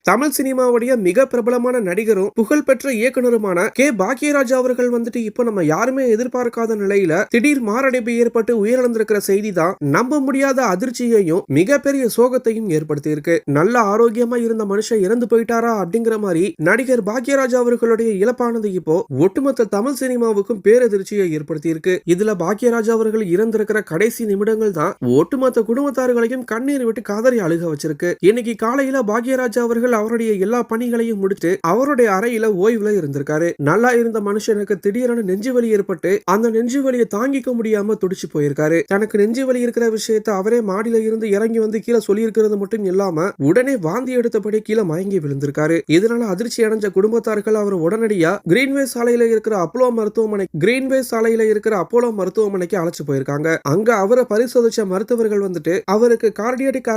தமிழ் சினிமாவுடைய மிக பிரபலமான நடிகரும் புகழ்பெற்ற இயக்குனருமான கே பாக்யராஜ் அவர்கள் வந்துட்டு இப்ப நம்ம யாருமே எதிர்பார்க்காத நிலையில திடீர் மாரடைப்பு ஏற்பட்டு உயிரிழந்திருக்கிற செய்தி தான் நம்ப முடியாத அதிர்ச்சியையும் மிகப்பெரிய சோகத்தையும் ஏற்படுத்தி இருக்கு. நல்ல ஆரோக்கியமா இருந்த மனுஷன் இறந்து போயிட்டாரா அப்படிங்கிற மாதிரி நடிகர் பாக்யராஜ் அவர்களுடைய இழப்பானது இப்போ ஒட்டுமொத்த தமிழ் சினிமாவுக்கும் பேரதிர்ச்சியை ஏற்படுத்தி இருக்கு. இதுல பாக்யராஜ் அவர்கள் இறந்திருக்கிற கடைசி நிமிடங்கள் தான் ஒட்டுமொத்த குடும்பத்தார்களையும் கண்ணீர் விட்டு காதறி அழுக வச்சிருக்கு. இன்னைக்கு காலையில பாக்யராஜ் அவர்கள் அவருடைய எல்லா பணிகளையும் முடித்து அவருடைய அறையில ஓய்வுல இருந்திருக்காரு. நல்லா இருந்த மனுஷனுக்கு திடீரென நெஞ்சு வலி ஏற்பட்டு அந்த நெஞ்சு வலியை தாங்கிக்க முடியாம துடிச்சு போயிருக்காரு. தனக்கு நெஞ்சு வலி இருக்கிற விஷயத்தை அவரே மாடியில இருந்து இறங்கி வந்து கீழே சொல்லி இருக்கிறது மட்டும் இல்லாம உடனே வாந்தி எடுத்தபடி கீழே மயங்கி விழுந்திருக்காரு. இதனால அதிர்ச்சி அடைஞ்ச குடும்பத்தார்கள் அவர் உடனடியா கிரீன்வே சாலையில இருக்கிற அப்போலோ மருத்துவமனைக்கு அழைச்சு போயிருக்காங்க. அங்க அவரை பரிசோதிச்ச மருத்துவர்கள் வந்துட்டு அவருக்கு கார்டியாடிக்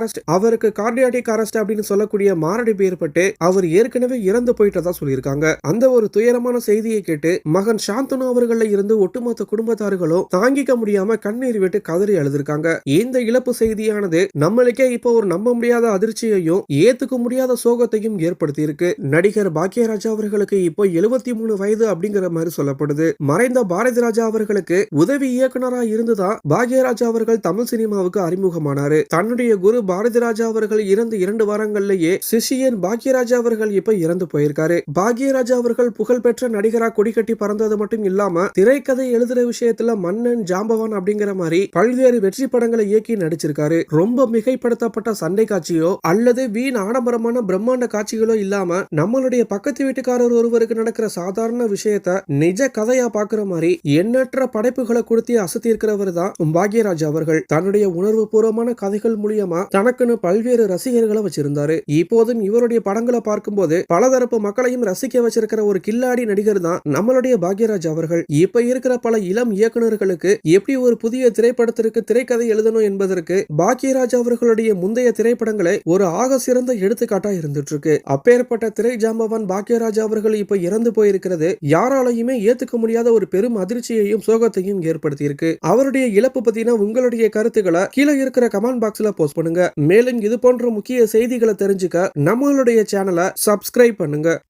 அரெஸ்ட் அப்படின்னு சொல்லக்கூடிய மாரடைப்பு ஏற்பட்டு அவர் ஏற்கனவே இறந்து போயிட்டதா சொல்லியிருக்காங்க. அந்த ஒரு துயரமான செய்தியை கேட்டு மகன் சாந்தனு அவர்கள இருந்து ஒட்டுமொத்த குடும்பத்தார்களும் தாங்கிக்க முடியாம கண்ணீர் விட்டு கதறி அழுதிருக்காங்க. இந்த இழப்பு செய்தியானது நம்மளுக்கே இப்போ ஒரு நம்ப முடியாத அதிர்ச்சியையும் ஏத்துக்க முடியாத சோகத்தையும் ஏற்படுத்தி இருக்கு. நடிகர் பாக்யராஜ் அவர்களுக்கு இப்போ 73 வயது அப்படிங்கிற மாதிரி சொல்லப்படுது. மறைந்த பாரதி ராஜா அவர்களுக்கு உதவி இயக்குனரா இருந்துதான் பாக்யராஜ் அவர்கள் தமிழ் சினிமாவுக்கு அறிமுகமானாரு. தன்னுடைய குரு பாரதி ராஜா அவர்கள் இறந்து 2 வாரங்கள்லயே சிஷியன் பாக்யராஜ் அவர்கள் இப்ப இறந்து போயிருக்காரு. பாக்யராஜ் அவர்கள் புகழ்பெற்ற நடிகரா கொடிக்கட்டி பறந்தது மட்டும் இல்லாம திரைக்கதை எழுதுற விஷயத்துல மன்னன் ஜாம்பவான் அப்படிங்கிற மாதிரி பல்வேறு வெற்றி படங்களை இயக்கி நடிச்சிருக்காரு. ரொம்ப மிகைப்படுத்தப்பட்ட சண்டை காட்சியோ அல்லது வீண் ஆடம்பரமான பிரம்மாண்ட காட்சிகளோ இல்லாம நம்மளுடைய பக்கத்து வீட்டுக்காரர் ஒருவருக்கு நடக்கிற சாதாரண விஷயத்த நிஜ கதையா பாக்குற மாதிரி எண்ணற்ற படைப்புகளை கொடுத்து அசத்தி இருக்கிறவர் தான் பாக்யராஜ் அவர்கள். தன்னுடைய உணர்வு பூர்வமான கதைகள் மூலியமா தனக்குன்னு பல்வேறு ரசிகர்களை வச்சிருந்தாரு. இப்போதும் இவருடைய படங்களை பார்க்கும்போது பலதரப்பு மக்களையும் ரசிக்க வச்சிருக்கிற ஒரு கில்லாடி நடிகர் தான் நம்மளுடைய பாக்யராஜ் அவர்கள். இப்ப இருக்கிற பல இளம் இயக்குநர்களுக்கு எப்படி ஒரு புதிய திரைப்படத்திற்கு திரைக்கதை எழுதணும் என்பதற்கு பாக்யராஜ் அவர்களுடைய முந்தைய திரைப்படங்களை ஒரு ஆக சிறந்த எடுத்துக்காட்டா இருந்துட்டு இருக்கு. அப்பேற்பட்ட திரை ஜாம்பவான் பாக்யராஜ் அவர்கள் இப்ப இறந்து போயிருக்கிறது யாராலையுமே ஏத்துக்க முடியாத ஒரு பெரும் அதிர்ச்சியையும் சோகத்தையும் ஏற்படுத்தி இருக்கு. அவருடைய இழப்பு பத்தின உங்களுடைய கருத்துக்களை கீழே இருக்கிற கமெண்ட் பாக்ஸ்ல போஸ்ட் பண்ணுங்க. மேலும் இது போன்ற முக்கிய செய்திகளை தெரிஞ்சுக்க நம்மளுடைய சேனலை சப்ஸ்கிரைப் பண்ணுங்க.